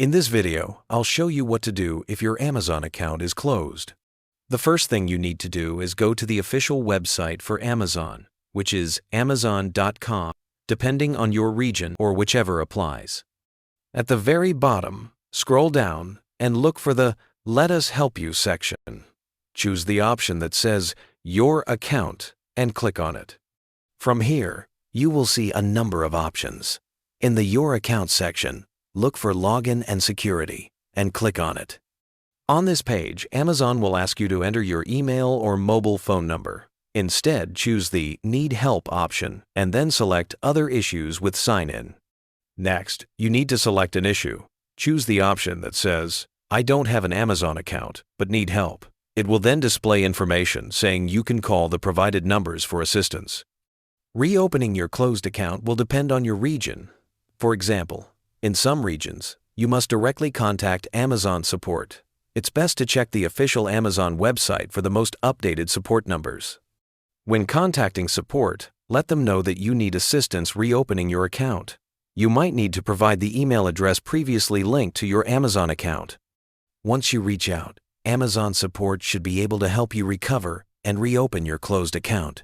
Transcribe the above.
In this video, I'll show you what to do if your Amazon account is closed. The first thing you need to do is go to the official website for Amazon, which is amazon.com, depending on your region or whichever applies. At the very bottom, scroll down and look for the Let Us Help You section. Choose the option that says Your Account and click on it. From here, you will see a number of options. In the Your Account section, look for Login and Security and click on it. On this page, Amazon will ask you to enter your email or mobile phone number. Instead, choose the Need Help option and then select Other Issues with Sign In. Next, you need to select an issue. Choose the option that says, I don't have an Amazon account, but need help. It will then display information saying you can call the provided numbers for assistance. Reopening your closed account will depend on your region. For example, in some regions, you must directly contact Amazon support. It's best to check the official Amazon website for the most updated support numbers. When contacting support, let them know that you need assistance reopening your account. You might need to provide the email address previously linked to your Amazon account. Once you reach out, Amazon support should be able to help you recover and reopen your closed account.